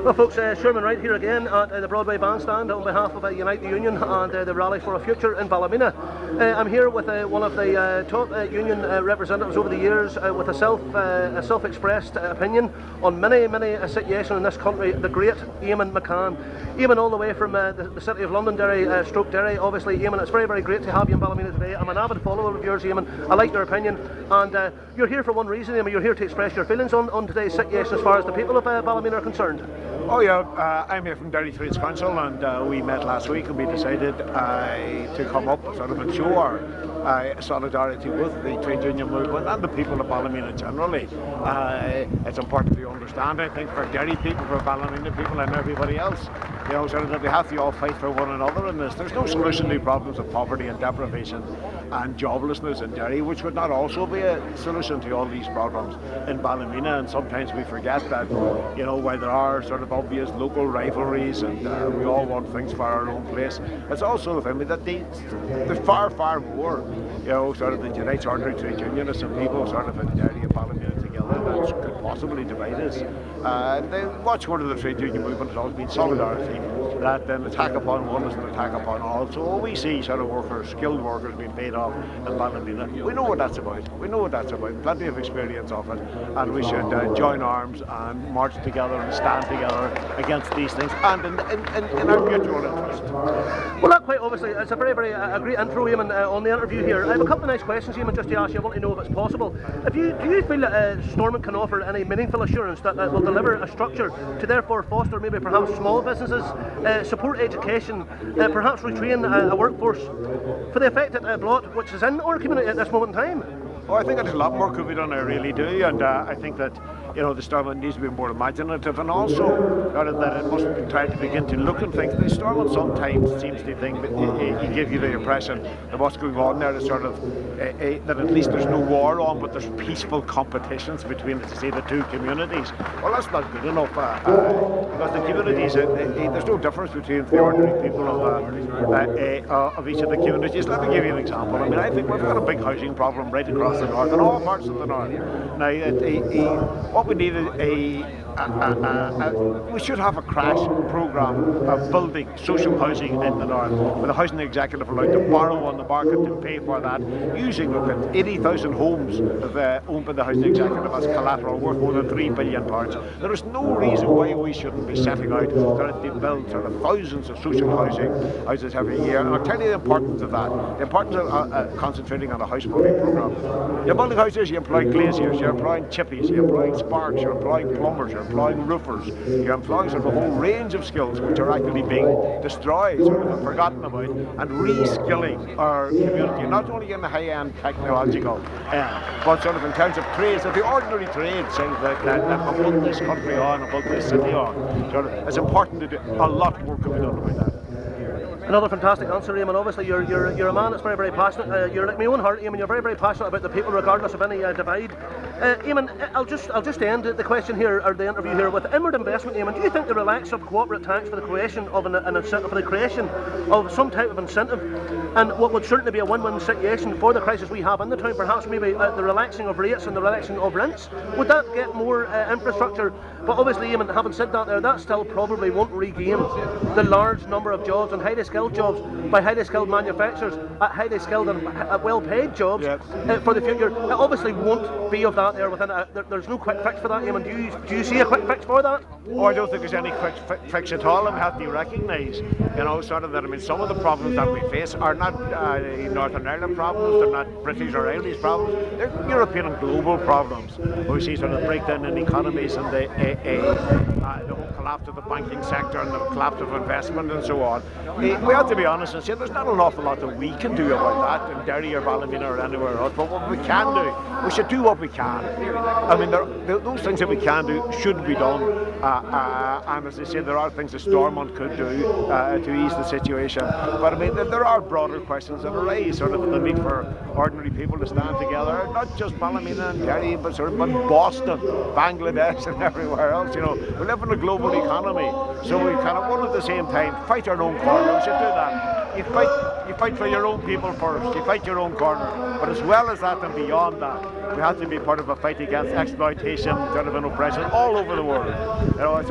Well folks, Sherman Wright here again at the Broadway Bandstand on behalf of Unite the Union and the Rally for a Future in Ballymena. I'm here with one of the top union representatives over the years with a self-expressed opinion on many situations in this country, the great Eamon McCann. Eamon, all the way from the city of Londonderry, stroke Derry. Obviously, Eamon, it's very great to have you in Ballymena today. I'm an avid follower of yours, Eamon. I like your opinion, and you're here for one reason, Eamon. You're here to express your feelings on today's situation as far as the people of Ballymena are concerned. Oh yeah, I'm here from Derry Trades Council, and we met last week and we decided to come up sort of and show our solidarity with the trade union movement and the people of Ballymena generally. It's important to understand, I think, for Derry people, for Ballymena people and everybody else, you know, sort of that we have to all fight for one another in this. There's no solution to problems of poverty and deprivation and joblessness in Derry, which would not also be a solution to all these problems in Ballymena. And sometimes we forget that, you know, while there are sort of obvious local rivalries and we all want things for our own place, it's also the thing that there's far more, you know, sort of that unites ordinary trade unionists and people sort of in Derry and Ballymena together that could possibly divide us. The watchword of the trade union movement has always been solidarity, that an attack upon one is an attack upon all. So we see sort of workers, skilled workers being paid off in Ballymena. We know what that's about. Plenty of experience of it, and we should join arms and march together and stand together against these things and in our mutual interest. Well, that quite obviously, it's a very great intro, Eamon, on the interview here. I have a couple of nice questions, Eamon, just to ask you. I want to know if it's possible. Do you feel that Stormont can offer any meaningful assurance that will deliver a structure to therefore foster maybe perhaps small businesses, support education, perhaps retrain a workforce for the affected block which is in our community at this moment in time? Oh, I think there's a lot more could be done, I really do, and I think that, you know, the Stormont needs to be more imaginative, and also that it must try to begin to look at things. The Stormont sometimes seems to think that he gives you the impression that what's going on there is sort of that at least there's no war on, but there's peaceful competitions between, let's say, the two communities. Well, that's not good enough because the communities, there's no difference between the ordinary people of each of the communities. Let me give you an example. I mean, I think we've got a big housing problem right across the north, in all parts of the north. Now, what we need is we should have a crash programme of building social housing in the north, with the housing executive allowed to borrow on the market to pay for that, using 80,000 homes owned by the housing executive as collateral, worth more than £3 billion. There is no reason why we shouldn't be setting out to build sort of thousands of social houses every year. And I'll tell you the importance of that, the importance of concentrating on a house building programme. You're building houses, you employ glaziers, you're employing chippies, you're employing sparks, you're employing plumbers, you're employing roofers, you're employing sort of a whole range of skills which are actually being destroyed, sort of forgotten about, and reskilling our community, not only in the high-end technological but sort of in terms of trades, of the ordinary trades, things that have built this country on, and built this city on. Sort of, it's important to do a lot more could be done about that. Another fantastic answer, Eamon. Obviously, you're a man that's very passionate. You're like my own heart, Eamon. You're very passionate about the people, regardless of any divide. Eamon, I'll just end the question here, or the interview here, with inward investment. Eamon, do you think the relax of corporate tax for the creation of an incentive, for the creation of some type of incentive, and what would certainly be a win-win situation for the crisis we have in the town, perhaps maybe the relaxing of rates and the relaxing of rents, would that get more infrastructure? But obviously, Eamon, having said that, that still probably won't regain the large number of jobs and highly skilled jobs by highly skilled manufacturers at highly skilled and well-paid jobs for the future. It obviously won't be of that there within. There's no quick fix for that, Eamon. Do you see a quick fix for that? Oh, I don't think there's any quick fix at all, and we have to recognise, you know, sort of that. I mean, some of the problems that we face are not Northern Ireland problems. They're not British or Irish problems. They're European and global problems. We see sort of breakdown in economies and the whole collapse of the banking sector and the collapse of investment and so on. We have to be honest and say there's not an awful lot that we can do about that in Derry or Ballymena or anywhere else, but what we can do, we should do what we can. I mean, those things that we can do should be done, and as I say, there are things that Stormont could do to ease the situation, but I mean, there are broader questions that arise, sort of the need for ordinary people to stand together, not just Ballymena and Derry, but Boston, Bangladesh and everywhere else. You know, we live in a global economy, so we kind of all at the same time fight our own corner. We should do that. you fight for your own people first. You fight your own corner. But as well as that and beyond that, we have to be part of a fight against exploitation, and oppression all over the world. You know, it's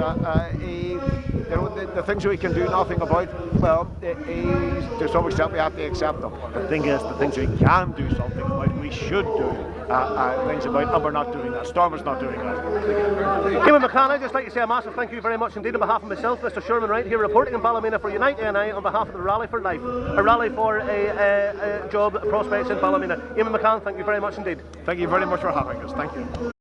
you know, the things we can do nothing about, well, to some extent we have to accept them. The thing is, the things we can do something about, we should do things about, and we're not doing that. Storm's not doing that. Eamon McCann, I'd just like to say a massive thank you very much indeed on behalf of myself, Mr. Sherman Wright, here reporting in Ballymena for Unite NI on behalf of the Rally for Life, a rally for a job prospects in Ballymena. Eamon McCann, thank you very much indeed. Thank you very much for having us. Thank you.